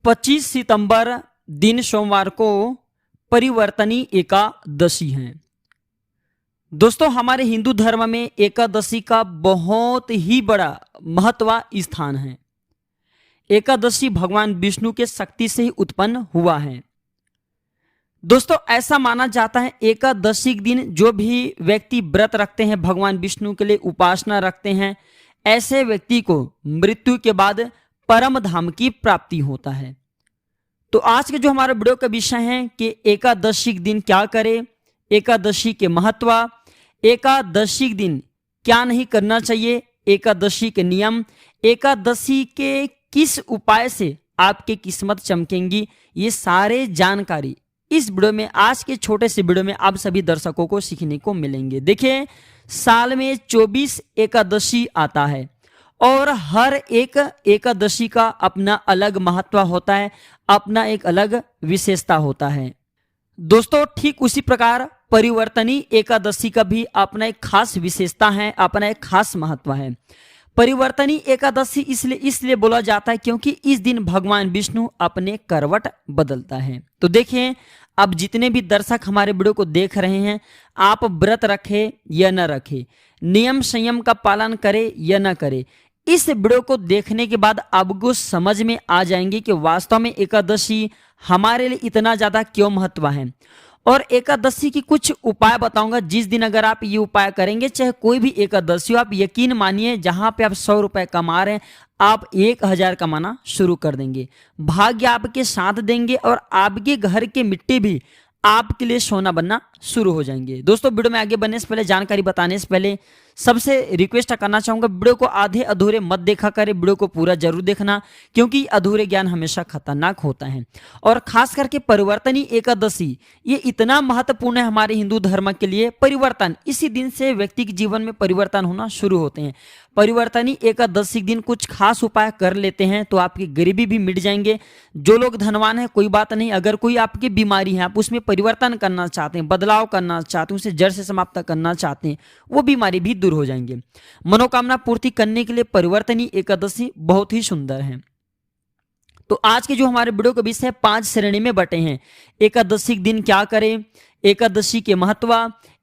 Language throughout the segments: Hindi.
25 सितंबर दिन सोमवार को परिवर्तनी एकादशी है। दोस्तों, हमारे हिंदू धर्म में एकादशी का बहुत ही बड़ा महत्व स्थान है। एकादशी भगवान विष्णु के शक्ति से ही उत्पन्न हुआ है। दोस्तों, ऐसा माना जाता है एकादशी के दिन जो भी व्यक्ति व्रत रखते हैं, भगवान विष्णु के लिए उपासना रखते हैं, ऐसे व्यक्ति को मृत्यु के बाद परम धाम की प्राप्ति होता है। तो आज के जो हमारे वीडियो का विषय है कि एकादशी के दिन क्या करें, एकादशी के महत्व, एकादशी के दिन क्या नहीं करना चाहिए, एकादशी के नियम, एकादशी के किस उपाय से आपकी किस्मत चमकेंगी, ये सारे जानकारी इस वीडियो में, आज के छोटे से वीडियो में आप सभी दर्शकों को सीखने को मिलेंगे। देखिए, साल में 24 एकादशी आता है और हर एक एकादशी का अपना अलग महत्व होता है, अपना एक अलग विशेषता होता है। दोस्तों, ठीक उसी प्रकार परिवर्तनी एकादशी का भी अपना एक खास विशेषता है, अपना एक खास महत्व है। परिवर्तनी एकादशी इसलिए बोला जाता है क्योंकि इस दिन भगवान विष्णु अपने करवट बदलता है। तो देखिए, अब जितने भी दर्शक हमारे वीडियो को देख रहे हैं, आप व्रत रखें या न रखें, नियम संयम का पालन करें या न करें, इस वीडियो को देखने के बाद आपको समझ में आ जाएंगे कि वास्तव में एकादशी हमारे लिए इतना ज़्यादा क्यों महत्व है। और एकादशी की कुछ उपाय बताऊंगा, जिस दिन अगर आप ये उपाय करेंगे, चाहे कोई भी एकादशी हो, आप यकीन मानिए जहां पे आप 100 रुपए कमा रहे हैं, आप 1000 कमाना शुरू कर देंगे। भाग्य आपके साथ देंगे और आपके घर की मिट्टी भी आपके लिए सोना बनना शुरू हो जाएंगे। दोस्तों, वीडियो में आगे बढ़ने से पहले, जानकारी बताने से पहले सबसे रिक्वेस्ट करना चाहूंगा, वीडियो को आधे अधूरे मत देखा करें, वीडियो को पूरा जरूर देखना, क्योंकि अधूरे ज्ञान हमेशा खतरनाक होता है। और खास करके परिवर्तनी एकादशी ये इतना महत्वपूर्ण है हमारे हिंदू धर्म के लिए। परिवर्तन, इसी दिन से व्यक्ति के जीवन में परिवर्तन होना शुरू होते हैं। परिवर्तनी एकादशी के दिन कुछ खास उपाय कर लेते हैं तो आपकी गरीबी भी मिट जाएंगे। जो लोग धनवान हैं, कोई बात नहीं, अगर कोई आपकी बीमारी है, आप उसमें परिवर्तन करना चाहते हैं, बदलाव करना चाहते हैं, उसे जड़ से समाप्त करना चाहते हैं, वो बीमारी भी दूर हो जाएंगे। मनोकामना पूर्ति करने के लिए परिवर्तनी एकादशी बहुत ही सुंदर है। तो आज के जो हमारे वीडियो के विषय 5 श्रेणी में बटे हैं। एकादशी के दिन क्या करें, एकादशी के महत्व,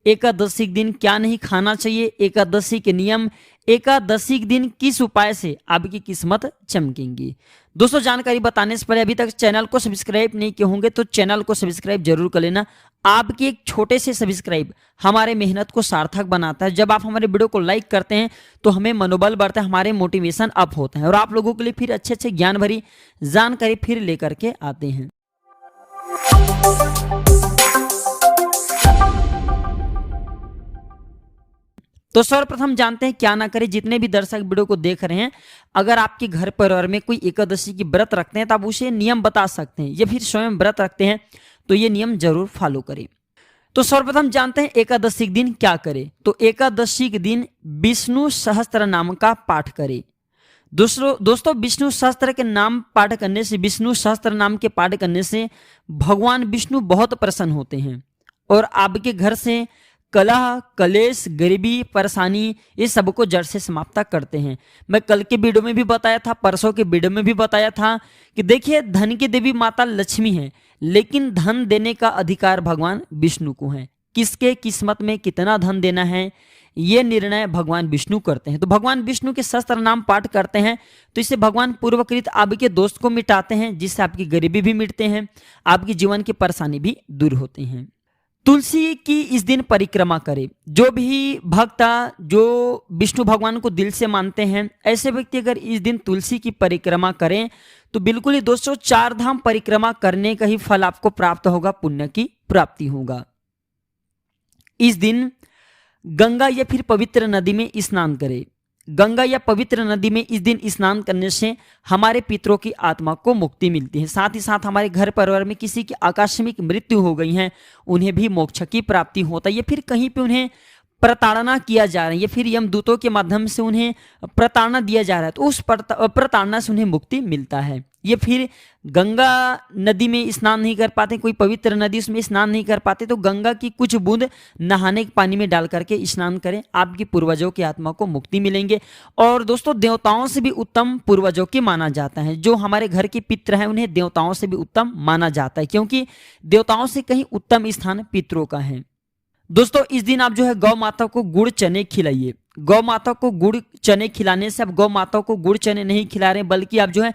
एकादशी के दिन क्या नहीं खाना चाहिए, एकादशी के नियम, एकादशी के दिन किस उपाय से आपकी किस्मत चमकेंगी। दोस्तों, जानकारी बताने से पहले अभी तक चैनल को सब्सक्राइब नहीं किए होंगे तो चैनल को सब्सक्राइब जरूर कर लेना। आपकी एक छोटे से सब्सक्राइब हमारे मेहनत को सार्थक बनाता है। जब आप हमारे वीडियो को लाइक करते हैं तो हमें मनोबल बढ़ता है, हमारे मोटिवेशन अप होता है और आप लोगों के लिए फिर अच्छे अच्छे ज्ञान भरी जानकारी फिर लेकर के आते हैं। तो सर्वप्रथम जानते हैं क्या ना करें। जितने भी दर्शक वीडियो को देख रहे हैं, अगर आपके घर परिवार में कोई एकादशी की व्रत रखते हैं तो आप उसे नियम बता सकते हैं, या फिर स्वयं व्रत रखते हैं तो ये नियम जरूर फॉलो करें। तो सर्वप्रथम जानते हैं एकादशी के दिन क्या करें। तो एकादशी के दिन विष्णु सहस्त्र नाम का पाठ करें। दोस्तों, विष्णु सहस्त्र के नाम पाठ करने से, विष्णु सहस्त्र नाम के पाठ करने से भगवान विष्णु बहुत प्रसन्न होते हैं और आपके घर से कलह, कलेश, गरीबी, परेशानी, ये सबको जड़ से समाप्त करते हैं। मैं कल के वीडियो में भी बताया था, परसों के वीडियो में भी बताया था कि देखिए, धन की देवी माता लक्ष्मी है, लेकिन धन देने का अधिकार भगवान विष्णु को है। किसके किस्मत में कितना धन देना है, ये निर्णय भगवान विष्णु करते हैं। तो भगवान विष्णु के सहस्त्र नाम पाठ करते हैं तो इससे भगवान पूर्वकृत आपके दोस्त को मिटाते हैं, जिससे आपकी गरीबी भी मिटते हैं, आपके जीवन की परेशानी भी दूर होते हैं। तुलसी की इस दिन परिक्रमा करें। जो भी भक्त जो विष्णु भगवान को दिल से मानते हैं, ऐसे व्यक्ति अगर इस दिन तुलसी की परिक्रमा करें तो बिल्कुल ही दोस्तों 4 धाम परिक्रमा करने का ही फल आपको प्राप्त होगा, पुण्य की प्राप्ति होगा। इस दिन गंगा या फिर पवित्र नदी में स्नान करें। गंगा या पवित्र नदी में इस दिन स्नान करने से हमारे पितरों की आत्मा को मुक्ति मिलती है। साथ ही साथ हमारे घर परिवार में किसी की आकस्मिक मृत्यु हो गई है, उन्हें भी मोक्ष की प्राप्ति होता है, या फिर कहीं पे उन्हें प्रताड़ना किया जा रहा है या फिर यमदूतों के माध्यम से उन्हें प्रताड़ना दिया जा रहा है, तो उस प्रताड़ना से उन्हें मुक्ति मिलता है। ये फिर गंगा नदी में स्नान नहीं कर पाते, कोई पवित्र नदी उसमें स्नान नहीं कर पाते, तो गंगा की कुछ बूंद नहाने के पानी में डाल करके स्नान करें, आपकी पूर्वजों की आत्मा को मुक्ति मिलेंगे। और दोस्तों देवताओं से भी उत्तम पूर्वजों के माना जाता है, जो हमारे घर के पितृ हैं उन्हें देवताओं से भी उत्तम माना जाता है, क्योंकि देवताओं से कहीं उत्तम स्थान पितरों का है। दोस्तों इस दिन आप जो है गौ माता को गुड़ चने खिलाइए। गौ माता को गुड़ चने खिलाने से आप गौ माता को गुड़ चने नहीं खिला रहे, बल्कि आप जो है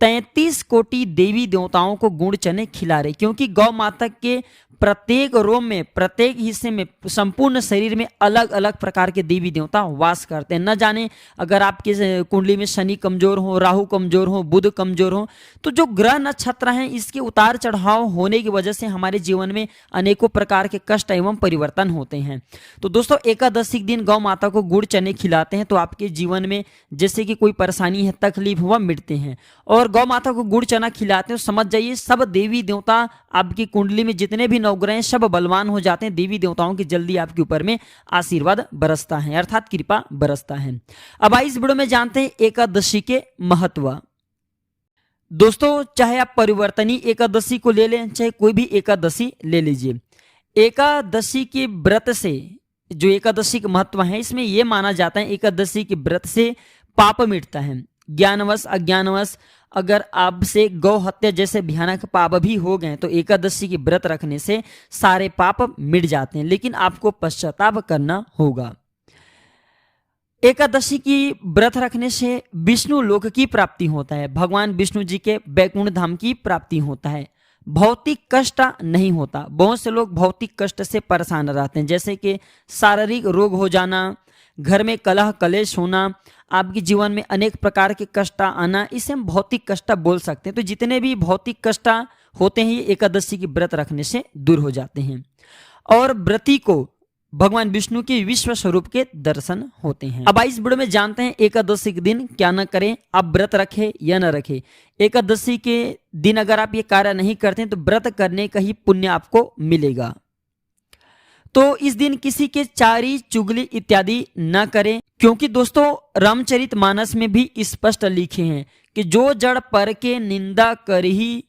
33 कोटि देवी देवताओं को गुड़ चने खिला रहे, क्योंकि गौ माता के प्रत्येक रोम में, प्रत्येक हिस्से में, संपूर्ण शरीर में अलग अलग प्रकार के देवी देवता वास करते हैं। न जाने अगर आपके कुंडली में शनि कमजोर हो, राहु कमजोर हो, बुध कमजोर हो, तो जो ग्रह नक्षत्र हैं इसके उतार चढ़ाव होने की वजह से हमारे जीवन में अनेकों प्रकार के कष्ट एवं परिवर्तन होते हैं। तो दोस्तों एकादशी के दिन गौ माता को गुड़ चने खिलाते हैं तो आपके जीवन में जैसे कि कोई परेशानी है, तकलीफ हुआ, मिटते हैं। और गौ माता को गुड़ चना खिलाते हैं तो समझ जाइए सब देवी देवता आपकी कुंडली में जितने भी नवग्रह हैं सब बलवान हो जाते हैं। देवी देवताओं की जल्दी आपके ऊपर में आशीर्वाद बरसता है, अर्थात कृपा बरसता है। अब इस वीडियो में जानते हैं एकादशी के महत्व। दोस्तों चाहे आप परिवर्तनी एकादशी को ले लें, चाहे कोई भी एकादशी ले लीजिए, एकादशी के व्रत से जो एकादशी का महत्व है इसमें यह माना जाता है एकादशी के व्रत से पाप मिटता है। ज्ञानवश अज्ञानवश अगर आपसे गौ हत्या जैसे भयानक पाप भी हो गए तो एकादशी की व्रत रखने से सारे पाप मिट जाते हैं, लेकिन आपको पश्चाताप करना होगा। एकादशी की व्रत रखने से विष्णु लोक की प्राप्ति होता है, भगवान विष्णु जी के वैकुंठ धाम की प्राप्ति होता है, भौतिक कष्ट नहीं होता। बहुत से लोग भौतिक कष्ट से परेशान रहते हैं, जैसे कि शारीरिक रोग हो जाना, घर में कलह कलेश होना, आपके जीवन में अनेक प्रकार के कष्ट आना, इसे हम भौतिक कष्ट बोल सकते हैं। तो जितने भी भौतिक कष्ट होते हैं ये एकादशी की व्रत रखने से दूर हो जाते हैं और व्रती को भगवान विष्णु के विश्व स्वरूप के दर्शन होते हैं। अब इस वीडियो में जानते हैं एकादशी के दिन क्या न करें, आप व्रत रखें या न रखें। एकादशी के दिन अगर आप ये कार्य नहीं करते तो व्रत करने का ही पुण्य आपको मिलेगा। तो इस दिन किसी के चारी चुगली इत्यादि न करें, क्योंकि दोस्तों रामचरितमानस में भी स्पष्ट लिखे हैं कि जो जड़ पर के निंदा करही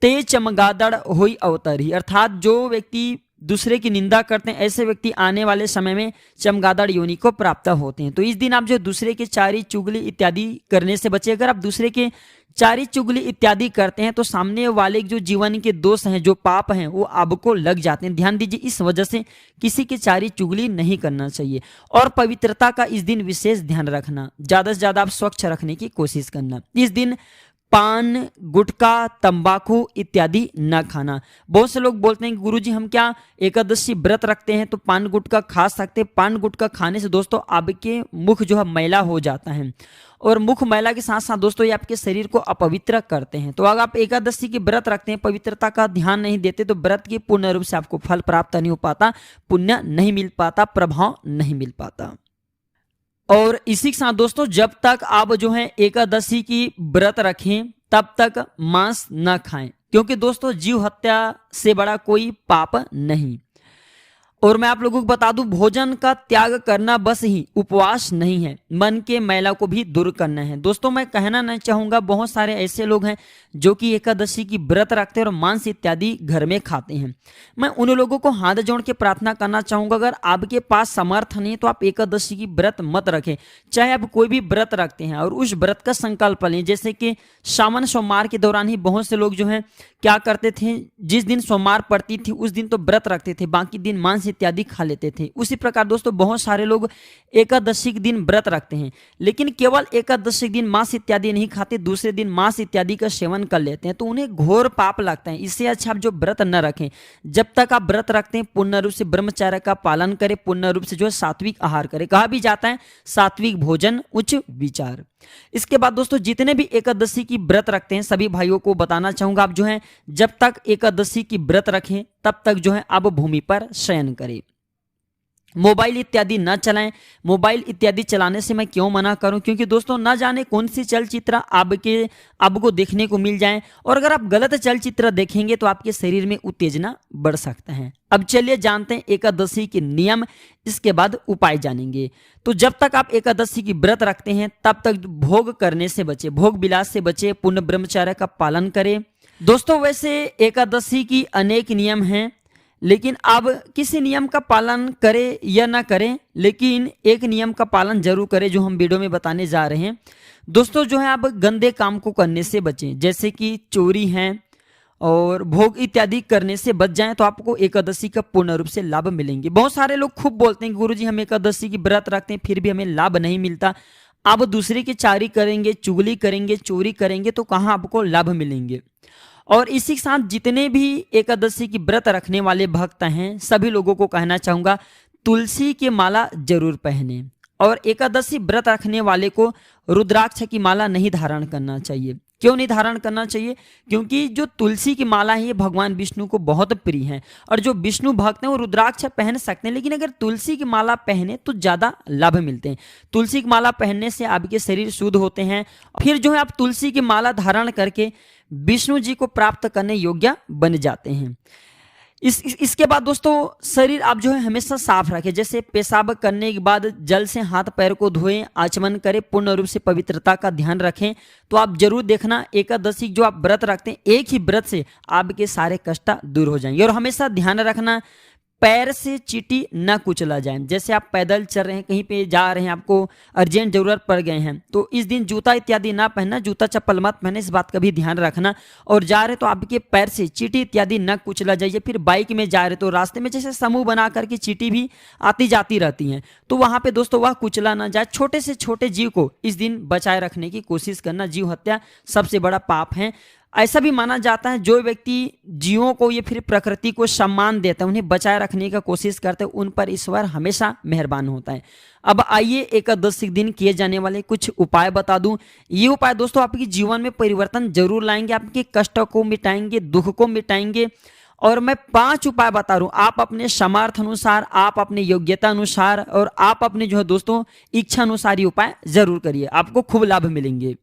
ते चमगादड़ होई अवतरही, अर्थात जो व्यक्ति दूसरे की निंदा करते हैं ऐसे व्यक्ति आने वाले समय में चमगादड़ योनि को प्राप्त होते हैं। तो इस दिन आप जो दूसरे के चारी चुगली इत्यादि करने से बचे। अगर आप दूसरे के चारी चुगली इत्यादि करते हैं तो सामने वाले जो जीवन के दोष हैं, जो पाप हैं, वो आपको लग जाते हैं। ध्यान दीजिए, इस वजह से किसी की चारी चुगली नहीं करना चाहिए। और पवित्रता का इस दिन विशेष ध्यान रखना, ज्यादा से ज्यादा आप स्वच्छ रखने की कोशिश करना। इस दिन पान, गुटखा, तंबाकू इत्यादि न खाना। बहुत से लोग बोलते हैं कि गुरुजी हम क्या एकादशी व्रत रखते हैं तो पान गुटखा खा सकते हैं। पान गुटखा खाने से दोस्तों आपके मुख जो है मैला हो जाता है और मुख मैला के साथ साथ दोस्तों ये आपके शरीर को अपवित्र करते हैं। तो अगर आप एकादशी की व्रत रखते हैं, पवित्रता का ध्यान नहीं देते तो व्रत के पूर्ण रूप से आपको फल प्राप्त नहीं हो पाता, पुण्य नहीं मिल पाता, प्रभाव नहीं मिल पाता। और इसी के साथ दोस्तों जब तक आप जो है एकादशी की व्रत रखें तब तक मांस न खाएं, क्योंकि दोस्तों जीव हत्या से बड़ा कोई पाप नहीं। और मैं आप लोगों को बता दूं, भोजन का त्याग करना बस ही उपवास नहीं है, मन के मैला को भी दूर करना है। दोस्तों मैं कहना नहीं चाहूंगा, बहुत सारे ऐसे लोग हैं जो कि एकादशी की व्रत रखते हैं और मांस इत्यादि घर में खाते हैं। मैं उन लोगों को हाथ जोड़ के प्रार्थना करना चाहूंगा, अगर आपके पास समर्थ नहीं तो आप एकादशी की व्रत मत रखें। चाहे आप कोई भी व्रत रखते हैं और उस व्रत का संकल्प लें, जैसे कि सावन सोमवार के दौरान ही बहुत से लोग जो है क्या करते थे, जिस दिन सोमवार पड़ती थी उस दिन तो व्रत रखते थे, बाकी दिन मांस इत्यादि खा लेते थे। उसी प्रकार दोस्तों बहुत सारे लोग एकादशी के दिन व्रत रखते हैं, लेकिन केवल एकादशी के दिन मांस इत्यादि नहीं खाते, दूसरे दिन मांस इत्यादि का सेवन कर लेते हैं, तो उन्हें घोर पाप लगता है। इससे अच्छा आप जो व्रत न रखें। जब तक आप व्रत रखते हैं पूर्ण रूप से ब्रह्मचर्य का पालन करें, पूर्ण रूप से जो है सात्विक आहार करें। कहा भी जाता है सात्विक भोजन उच्च विचार। इसके बाद दोस्तों जितने भी एकादशी की व्रत रखते हैं सभी भाइयों को बताना चाहूंगा, आप जो है जब तक एकादशी की व्रत रखें तब तक जो है आप भूमि पर शयन करें। मोबाइल इत्यादि न चलाएं। मोबाइल इत्यादि चलाने से मैं क्यों मना करूं, क्योंकि दोस्तों न जाने कौन सी चलचित्र आपको देखने को मिल जाएं, और अगर आप गलत चलचित्र देखेंगे तो आपके शरीर में उत्तेजना बढ़ सकता है। अब चलिए जानते हैं एकादशी के नियम, इसके बाद उपाय जानेंगे। तो जब तक आप एकादशी की व्रत रखते हैं तब तक भोग करने से बचे, भोग विलास से बचे, पूर्ण ब्रह्मचर्य का पालन करें। दोस्तों वैसे एकादशी की अनेक नियम हैं, लेकिन अब किसी नियम का पालन करें या ना करें, लेकिन एक नियम का पालन जरूर करें जो हम वीडियो में बताने जा रहे हैं। दोस्तों जो है आप गंदे काम को करने से बचें, जैसे कि चोरी है और भोग इत्यादि करने से बच जाएं, तो आपको एकादशी का पूर्ण रूप से लाभ मिलेंगे। बहुत सारे लोग खूब बोलते हैं कि गुरुजी हम एकादशी की व्रत रखते हैं फिर भी हमें लाभ नहीं मिलता। आप दूसरे की चारी करेंगे, चुगली करेंगे, चोरी करेंगे तो कहाँ आपको लाभ मिलेंगे। और इसी के साथ जितने भी एकादशी की व्रत रखने वाले भक्त हैं सभी लोगों को कहना चाहूँगा तुलसी की माला जरूर पहने, और एकादशी व्रत रखने वाले को रुद्राक्ष की माला नहीं धारण करना चाहिए। क्यों नहीं धारण करना चाहिए, क्योंकि जो तुलसी की माला है ये भगवान विष्णु को बहुत प्रिय है, और जो विष्णु भक्त हैं वो रुद्राक्ष पहन सकते हैं, लेकिन अगर तुलसी की माला पहने तो ज़्यादा लाभ मिलते हैं। तुलसी की माला पहनने से आपके शरीर शुद्ध होते हैं, फिर जो है आप तुलसी की माला धारण करके विष्णु जी को प्राप्त करने योग्य बन जाते हैं। इसके बाद दोस्तों शरीर आप जो है हमेशा साफ रखें, जैसे पेशाब करने के बाद जल से हाथ पैर को धोएं, आचमन करें, पूर्ण रूप से पवित्रता का ध्यान रखें। तो आप जरूर देखना एकादशी जो आप व्रत रखते हैं एक ही व्रत से आपके सारे कष्ट दूर हो जाएंगे। और हमेशा ध्यान रखना पैर से चींटी न कुचला जाए, जैसे आप पैदल चल रहे हैं, कहीं पे जा रहे हैं, आपको अर्जेंट जरूरत पड़ गए हैं, तो इस दिन जूता इत्यादि ना पहनना, जूता चप्पल मत पहने, इस बात का भी ध्यान रखना। और जा रहे तो आपके पैर से चींटी इत्यादि न कुचला जाइए। फिर बाइक में जा रहे तो रास्ते में जैसे समूह बना करके चींटी भी आती जाती रहती हैं, तो वहाँ पे दोस्तों वह कुचला ना जाए। छोटे से छोटे जीव को इस दिन बचाए रखने की कोशिश करना, जीव हत्या सबसे बड़ा पाप है। ऐसा भी माना जाता है जो व्यक्ति जीवों को या फिर प्रकृति को सम्मान देता है, उन्हें बचाए रखने की कोशिश करते हैं, उन पर ईश्वर हमेशा मेहरबान होता है। अब आइए एकादशी दिन किए जाने वाले कुछ उपाय बता दूं। ये उपाय दोस्तों आपके जीवन में परिवर्तन जरूर लाएंगे, आपके कष्ट को मिटाएंगे, दुख को मिटाएंगे। और मैं 5 उपाय बता रहा हूं, आप अपने सामर्थ्य अनुसार, आप अपने योग्यता अनुसार और आप अपने जो है दोस्तों इच्छा अनुसार ये उपाय जरूर करिए, आपको खूब लाभ मिलेंगे।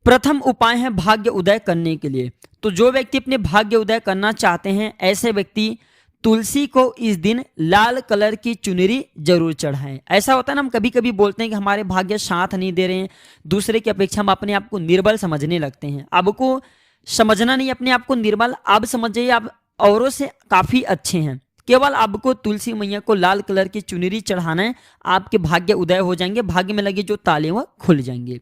प्रथम उपाय है भाग्य उदय करने के लिए। तो जो व्यक्ति अपने भाग्य उदय करना चाहते हैं ऐसे व्यक्ति तुलसी को इस दिन लाल कलर की चुनरी जरूर चढ़ाएं। ऐसा होता है ना, हम कभी कभी बोलते हैं कि हमारे भाग्य साथ नहीं दे रहे हैं, दूसरे की अपेक्षा हम अपने आप को निर्बल समझने लगते हैं। आपको समझना नहीं अपने आप को निर्बल, आप समझिए आप औरों से काफी अच्छे हैं। केवल आपको तुलसी मैया को लाल कलर की चुनरी चढ़ाना है, आपके भाग्य उदय हो जाएंगे, भाग्य में लगे जो ताले वह खुल जाएंगे।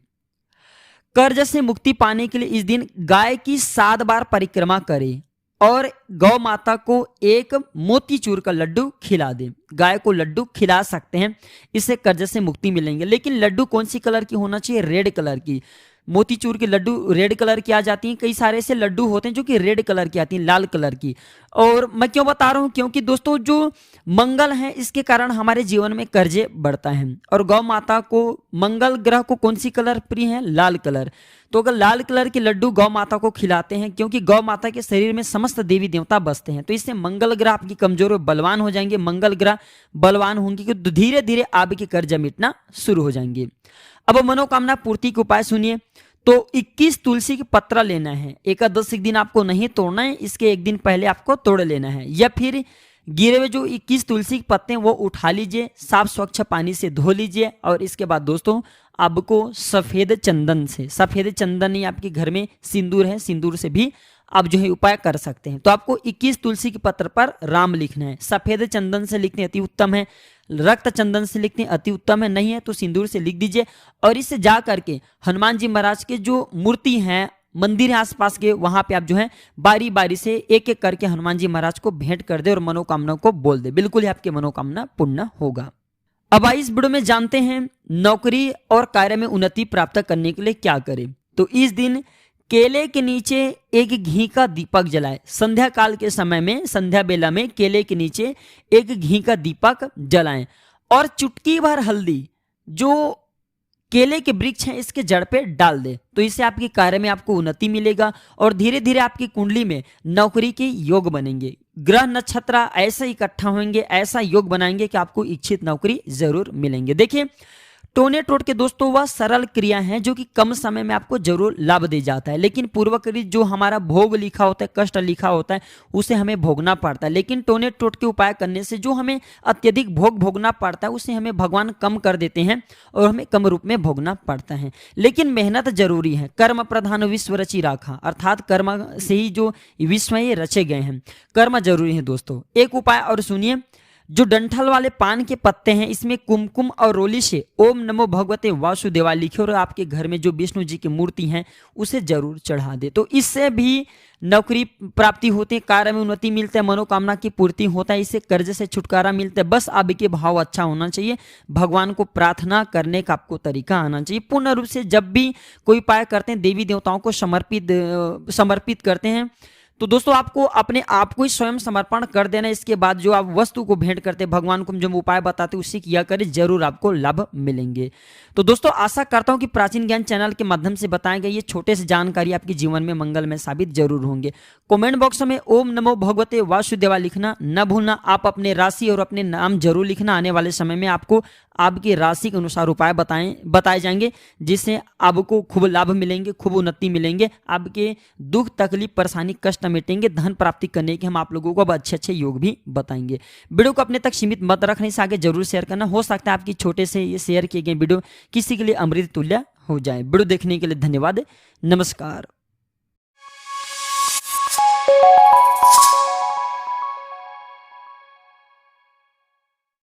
कर्ज से मुक्ति पाने के लिए इस दिन गाय की 7 बार परिक्रमा करें और गौ माता को एक मोतीचूर का लड्डू खिला दें। गाय को लड्डू खिला सकते हैं, इससे कर्ज से मुक्ति मिलेंगे। लेकिन लड्डू कौन सी कलर की होना चाहिए? रेड कलर की। मोतीचूर के लड्डू रेड कलर की आ जाती हैं, कई सारे ऐसे लड्डू होते हैं जो कि रेड कलर की आती हैं, लाल कलर की। और मैं क्यों बता रहा हूं, क्योंकि दोस्तों जो मंगल है इसके कारण हमारे जीवन में कर्जे बढ़ता है। और गौ माता को, मंगल ग्रह को कौन सी कलर प्रिय है? लाल कलर। तो अगर लाल कलर के लड्डू गौ माता को खिलाते हैं, क्योंकि गौ माता के शरीर में समस्त देवी देवता बसते हैं, तो इससे मंगल ग्रह आपकी कमजोर और बलवान हो जाएंगे। मंगल ग्रह बलवान होंगे तो धीरे धीरे आपके कर्ज मिटना शुरू हो जाएंगे। अब मनोकामना पूर्ति के उपाय सुनिए। तो 21 तुलसी के पत्रा लेना है, एकादशी दिन आपको नहीं तोड़ना है, इसके एक दिन पहले आपको तोड़ लेना है। या फिर गिरे हुए जो 21 तुलसी के पत्ते हैं वो उठा लीजिए, साफ स्वच्छ पानी से धो लीजिए। और इसके बाद दोस्तों आपको सफेद चंदन से, सफेद चंदन ही आपके घर में सिंदूर है, सिंदूर से भी आप जो है उपाय कर सकते हैं। तो आपको 21 तुलसी के पत्र पर राम लिखना है। सफेद चंदन से लिखने अति उत्तम है, रक्त चंदन से लिखने अति उत्तम है, नहीं है तो सिंदूर से लिख दीजिए। और इससे जा करके हनुमान जी महाराज के जो मूर्ति है, मंदिर है आसपास के, वहां पे आप जो है बारी बारी से एक एक करके हनुमान जी महाराज को भेंट कर दे और मनोकामना को बोल दे, बिल्कुल ही आपकी मनोकामना पूर्ण होगा। अब इस वीडियो में जानते हैं नौकरी और कार्य में उन्नति प्राप्त करने के लिए क्या करें। तो इस दिन केले के नीचे एक घी का दीपक जलाएं। संध्या काल के समय में, संध्या बेला में केले के नीचे एक घी का दीपक जलाएं और चुटकी भर हल्दी, जो केले के वृक्ष हैं इसके जड़ पे डाल दे, तो इससे आपके कार्य में आपको उन्नति मिलेगा और धीरे धीरे आपकी कुंडली में नौकरी के योग बनेंगे। ग्रह नक्षत्र ऐसा इकट्ठा होंगे, ऐसा योग बनाएंगे कि आपको इच्छित नौकरी जरूर मिलेंगे। देखिए टोने टोट के दोस्तों वह सरल क्रिया है जो कि कम समय में आपको जरूर लाभ दे जाता है, लेकिन पूर्वकृत जो हमारा भोग लिखा होता है, कष्ट लिखा होता है, उसे हमें भोगना पड़ता है। लेकिन टोने टोट के उपाय करने से जो हमें अत्यधिक भोग भोगना पड़ता है उसे हमें भगवान कम कर देते हैं और हमें कम रूप में भोगना पड़ता है। लेकिन मेहनत जरूरी है। कर्म प्रधान विश्व रची राखा, अर्थात कर्म से ही जो विश्व ये रचे गए हैं, कर्म जरूरी है दोस्तों। एक उपाय और सुनिए, जो डंठल वाले पान के पत्ते हैं इसमें कुमकुम और रोली से ओम नमो भगवते वासुदेवाय लिखे और आपके घर में जो विष्णु जी की मूर्ति हैं उसे जरूर चढ़ा दे, तो इससे भी नौकरी प्राप्ति होती है, कार्य में उन्नति मिलता है, मनोकामना की पूर्ति होता है, इससे कर्ज से छुटकारा मिलता है। बस आपके भाव अच्छा होना चाहिए, भगवान को प्रार्थना करने का आपको तरीका आना चाहिए। पूर्ण रूप से जब भी कोई उपाय करते हैं देवी देवताओं को समर्पित करते हैं, तो दोस्तों आपको अपने आप को ही स्वयं समर्पण कर देना। इसके बाद जो आप वस्तु को भेंट करते भगवान को जो उपाय बताते उसी किया करें, जरूर आपको लाभ मिलेंगे। तो दोस्तों आशा करता हूं कि प्राचीन ज्ञान चैनल के माध्यम से बताए गए ये छोटे से जानकारी आपके जीवन में मंगलमय साबित जरूर होंगे। कमेंट बॉक्स में ओम नमो भगवते वासुदेवा लिखना न भूलना। आप अपने राशि और अपने नाम जरूर लिखना। आने वाले समय में आपको आपकी राशि के अनुसार उपाय बताए जाएंगे, जिससे आपको खूब लाभ मिलेंगे, खूब उन्नति मिलेंगे, आपके दुख तकलीफ परेशानी कष्ट मिटेंगे, धन प्राप्ति करने के हम आप लोगों को अब अच्छे योग भी बताएंगे। वीडियो को अपने तक सीमित मत रखने से आगे जरूर शेयर करना। हो सकता है आपकी छोटे से ये शेयर किए गए वीडियो किसी के लिए अमृत तुल्य हो जाए। वीडियो देखने के लिए धन्यवाद। नमस्कार।